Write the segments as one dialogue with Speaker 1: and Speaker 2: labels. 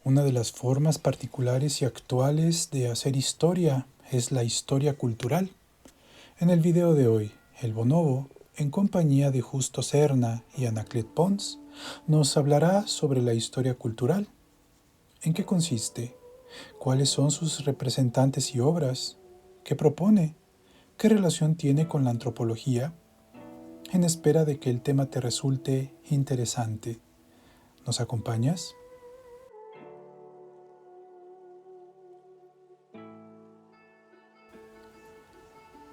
Speaker 1: Una de las formas particulares y actuales de hacer historia es la historia cultural. En el video de hoy, el Bonobo, en compañía de Justo Serna y Anaclet Pons, nos hablará sobre la historia cultural. ¿En qué consiste? ¿Cuáles son sus representantes y obras? ¿Qué propone? ¿Qué relación tiene con la antropología? En espera de que el tema te resulte interesante. ¿Nos acompañas?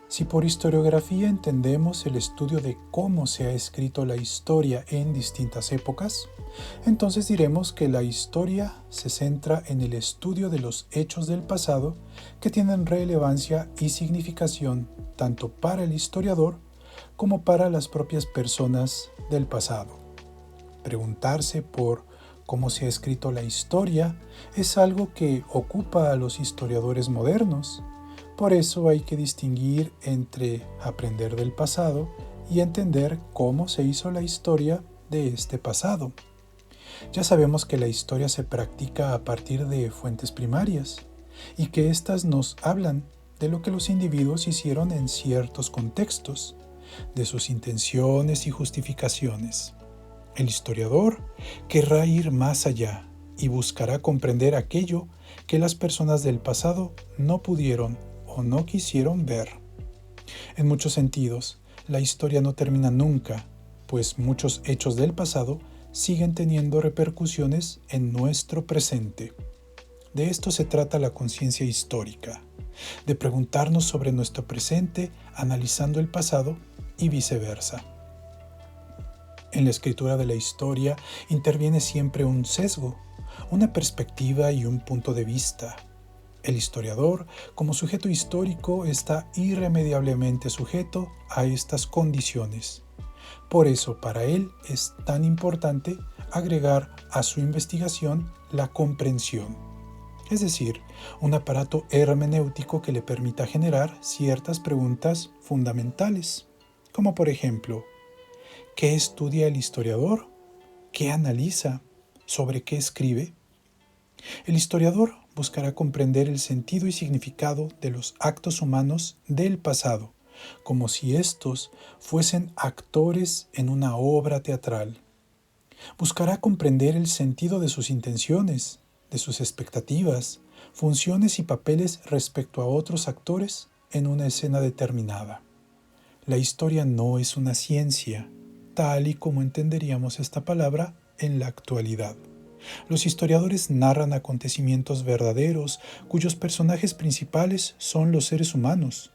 Speaker 1: Si por historiografía entendemos el estudio de cómo se ha escrito la historia en distintas épocas, entonces diremos que la historia se centra en el estudio de los hechos del pasado que tienen relevancia y significación tanto para el historiador como para las propias personas del pasado. Preguntarse por cómo se ha escrito la historia es algo que ocupa a los historiadores modernos. Por eso hay que distinguir entre aprender del pasado y entender cómo se hizo la historia de este pasado. Ya sabemos que la historia se practica a partir de fuentes primarias y que éstas nos hablan de lo que los individuos hicieron en ciertos contextos, de sus intenciones y justificaciones. El historiador querrá ir más allá y buscará comprender aquello que las personas del pasado no pudieron o no quisieron ver. En muchos sentidos, la historia no termina nunca, pues muchos hechos del pasado siguen teniendo repercusiones en nuestro presente. De esto se trata la conciencia histórica, de preguntarnos sobre nuestro presente analizando el pasado y viceversa. En la escritura de la historia interviene siempre un sesgo, una perspectiva y un punto de vista. El historiador, como sujeto histórico, está irremediablemente sujeto a estas condiciones. Por eso, para él es tan importante agregar a su investigación la comprensión, es decir, un aparato hermenéutico que le permita generar ciertas preguntas fundamentales, como por ejemplo, ¿qué estudia el historiador? ¿Qué analiza? ¿Sobre qué escribe? El historiador buscará comprender el sentido y significado de los actos humanos del pasado, como si estos fuesen actores en una obra teatral. Buscará comprender el sentido de sus intenciones, de sus expectativas, funciones y papeles respecto a otros actores en una escena determinada. La historia no es una ciencia, tal y como entenderíamos esta palabra en la actualidad. Los historiadores narran acontecimientos verdaderos cuyos personajes principales son los seres humanos.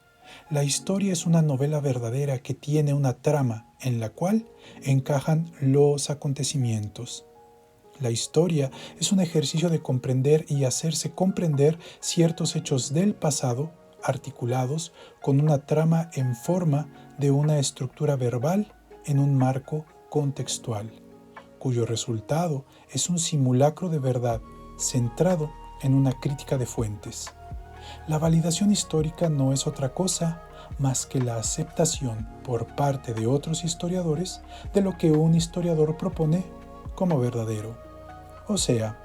Speaker 1: La historia es una novela verdadera que tiene una trama en la cual encajan los acontecimientos. La historia es un ejercicio de comprender y hacerse comprender ciertos hechos del pasado articulados con una trama en forma de una estructura verbal en un marco contextual, cuyo resultado es un simulacro de verdad centrado en una crítica de fuentes. La validación histórica no es otra cosa más que la aceptación por parte de otros historiadores de lo que un historiador propone como verdadero. O sea,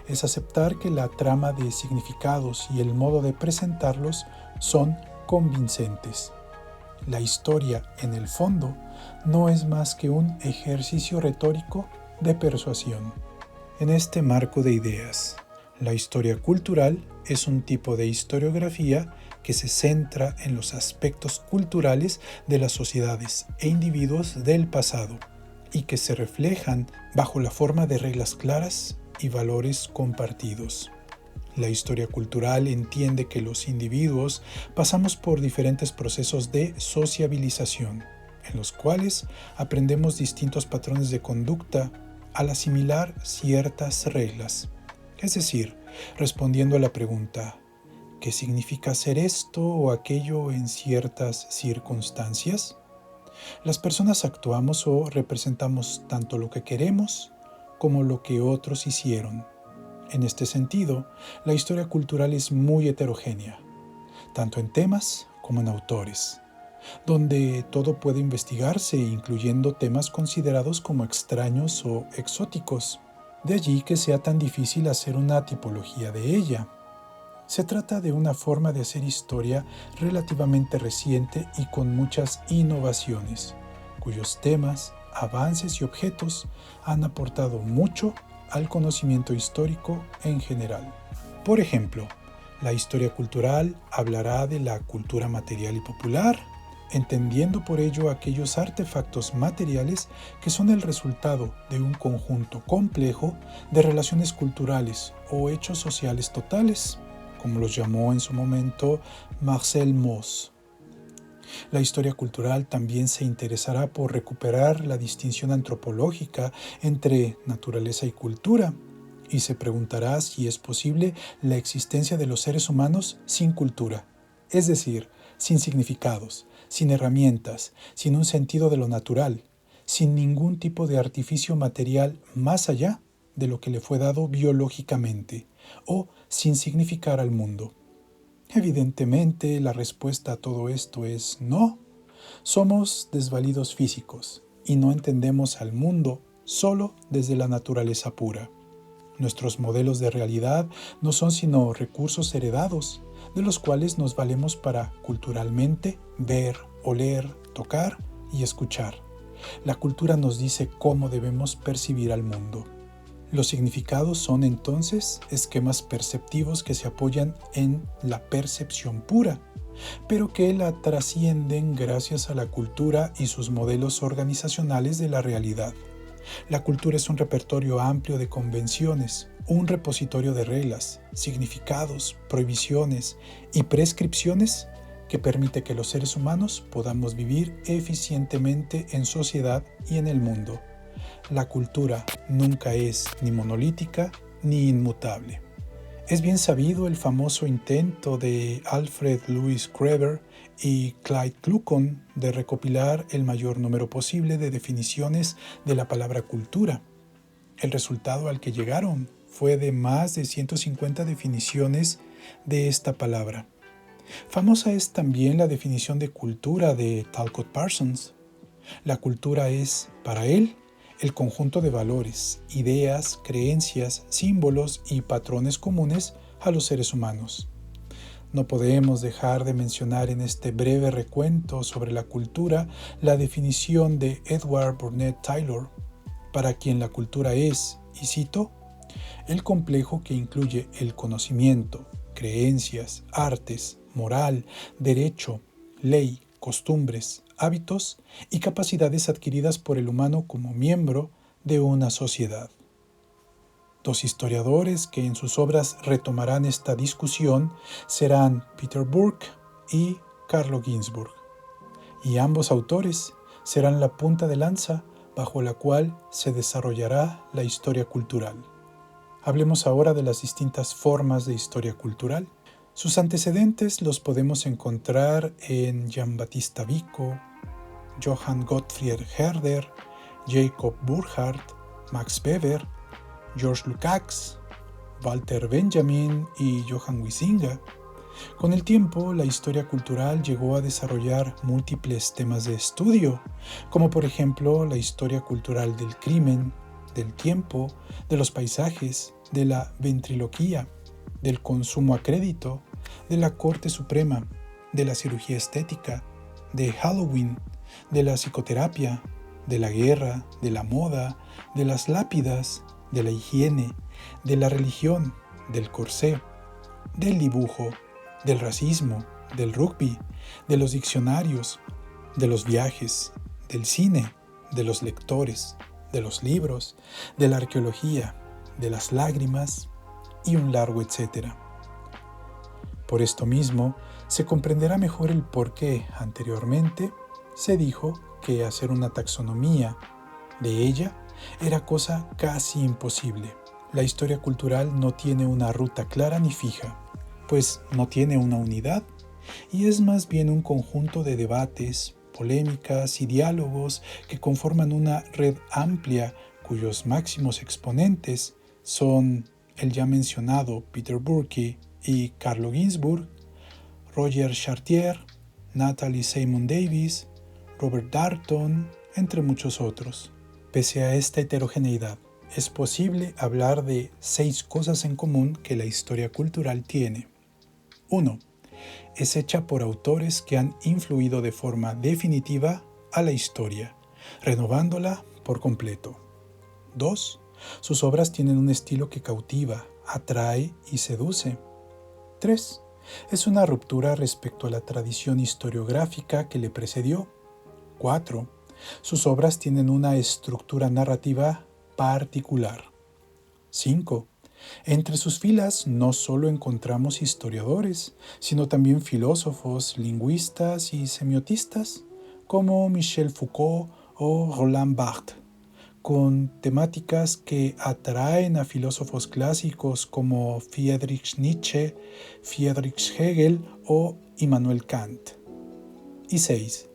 Speaker 1: es aceptar que la trama de significados y el modo de presentarlos son convincentes. La historia, en el fondo, no es más que un ejercicio retórico de persuasión. En este marco de ideas, la historia cultural es un tipo de historiografía que se centra en los aspectos culturales de las sociedades e individuos del pasado y que se reflejan bajo la forma de reglas claras y valores compartidos. La historia cultural entiende que los individuos pasamos por diferentes procesos de sociabilización, en los cuales aprendemos distintos patrones de conducta al asimilar ciertas reglas. Es decir, respondiendo a la pregunta, ¿qué significa hacer esto o aquello en ciertas circunstancias? Las personas actuamos o representamos tanto lo que queremos como lo que otros hicieron. En este sentido, la historia cultural es muy heterogénea, tanto en temas como en autores, donde todo puede investigarse, incluyendo temas considerados como extraños o exóticos. De allí que sea tan difícil hacer una tipología de ella. Se trata de una forma de hacer historia relativamente reciente y con muchas innovaciones, cuyos temas, avances y objetos han aportado mucho al conocimiento histórico en general. Por ejemplo, la historia cultural hablará de la cultura material y popular, entendiendo por ello aquellos artefactos materiales que son el resultado de un conjunto complejo de relaciones culturales o hechos sociales totales, como los llamó en su momento Marcel Mauss. La historia cultural también se interesará por recuperar la distinción antropológica entre naturaleza y cultura, y se preguntará si es posible la existencia de los seres humanos sin cultura, es decir, sin significados, sin herramientas, sin un sentido de lo natural, sin ningún tipo de artificio material más allá de lo que le fue dado biológicamente, o sin significar al mundo. Evidentemente, la respuesta a todo esto es no. Somos desvalidos físicos y no entendemos al mundo solo desde la naturaleza pura. Nuestros modelos de realidad no son sino recursos heredados, de los cuales nos valemos para culturalmente ver, oler, tocar y escuchar. La cultura nos dice cómo debemos percibir al mundo. Los significados son entonces esquemas perceptivos que se apoyan en la percepción pura, pero que la trascienden gracias a la cultura y sus modelos organizacionales de la realidad. La cultura es un repertorio amplio de convenciones, un repositorio de reglas, significados, prohibiciones y prescripciones que permite que los seres humanos podamos vivir eficientemente en sociedad y en el mundo. La cultura nunca es ni monolítica ni inmutable. Es bien sabido el famoso intento de Alfred Louis Kreber y Clyde Kluckhohn de recopilar el mayor número posible de definiciones de la palabra cultura. El resultado al que llegaron fue de más de 150 definiciones de esta palabra. Famosa es también la definición de cultura de Talcott Parsons. La cultura es, para él, el conjunto de valores, ideas, creencias, símbolos y patrones comunes a los seres humanos. No podemos dejar de mencionar en este breve recuento sobre la cultura la definición de Edward Burnett Taylor, para quien la cultura es, y cito, el complejo que incluye el conocimiento, creencias, artes, moral, derecho, ley, costumbres, hábitos y capacidades adquiridas por el humano como miembro de una sociedad. Dos historiadores que en sus obras retomarán esta discusión serán Peter Burke y Carlo Ginzburg, y ambos autores serán la punta de lanza bajo la cual se desarrollará la historia cultural. Hablemos ahora de las distintas formas de historia cultural. Sus antecedentes los podemos encontrar en Giambattista Vico, Johann Gottfried Herder, Jacob Burckhardt, Max Weber, George Lukács, Walter Benjamin y Johann Huizinga. Con el tiempo, la historia cultural llegó a desarrollar múltiples temas de estudio, como por ejemplo la historia cultural del crimen, del tiempo, de los paisajes, de la ventriloquía, del consumo a crédito, de la Corte Suprema, de la cirugía estética, de Halloween, de la psicoterapia, de la guerra, de la moda, de las lápidas, de la higiene, de la religión, del corsé, del dibujo, del racismo, del rugby, de los diccionarios, de los viajes, del cine, de los lectores, de los libros, de la arqueología, de las lágrimas y un largo etcétera. Por esto mismo, se comprenderá mejor el por qué anteriormente se dijo que hacer una taxonomía de ella era cosa casi imposible. La historia cultural no tiene una ruta clara ni fija, pues no tiene una unidad y es más bien un conjunto de debates, polémicas y diálogos que conforman una red amplia cuyos máximos exponentes son el ya mencionado Peter Burke y Carlo Ginzburg, Roger Chartier, Natalie Simon Davis, Robert Darnton, entre muchos otros. Pese a esta heterogeneidad, es posible hablar de 6 cosas en común que la historia cultural tiene. 1. Es hecha por autores que han influido de forma definitiva a la historia, renovándola por completo. 2. Sus obras tienen un estilo que cautiva, atrae y seduce. 3. Es una ruptura respecto a la tradición historiográfica que le precedió. 4. Sus obras tienen una estructura narrativa particular. 5. Entre sus filas no solo encontramos historiadores, sino también filósofos, lingüistas y semiotistas, como Michel Foucault o Roland Barthes, con temáticas que atraen a filósofos clásicos como Friedrich Nietzsche, Friedrich Hegel o Immanuel Kant. Y 6.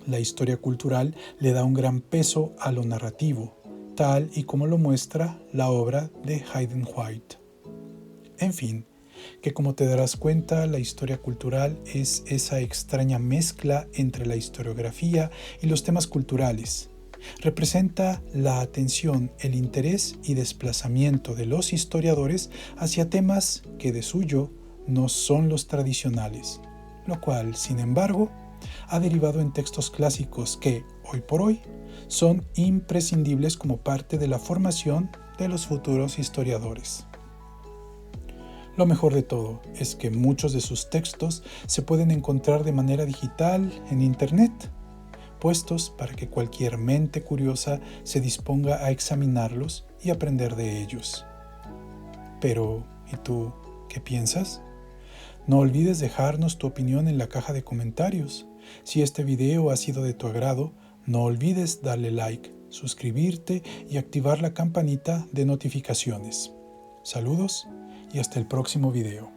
Speaker 1: La historia cultural le da un gran peso a lo narrativo, tal y como lo muestra la obra de Hayden White. En fin, que como te darás cuenta, la historia cultural es esa extraña mezcla entre la historiografía y los temas culturales. Representa la atención, el interés y desplazamiento de los historiadores hacia temas que de suyo no son los tradicionales, lo cual, sin embargo, ha derivado en textos clásicos que, hoy por hoy, son imprescindibles como parte de la formación de los futuros historiadores. Lo mejor de todo es que muchos de sus textos se pueden encontrar de manera digital en Internet, puestos para que cualquier mente curiosa se disponga a examinarlos y aprender de ellos. Pero, ¿y tú qué piensas? No olvides dejarnos tu opinión en la caja de comentarios. Si este video ha sido de tu agrado, no olvides darle like, suscribirte y activar la campanita de notificaciones. Saludos y hasta el próximo video.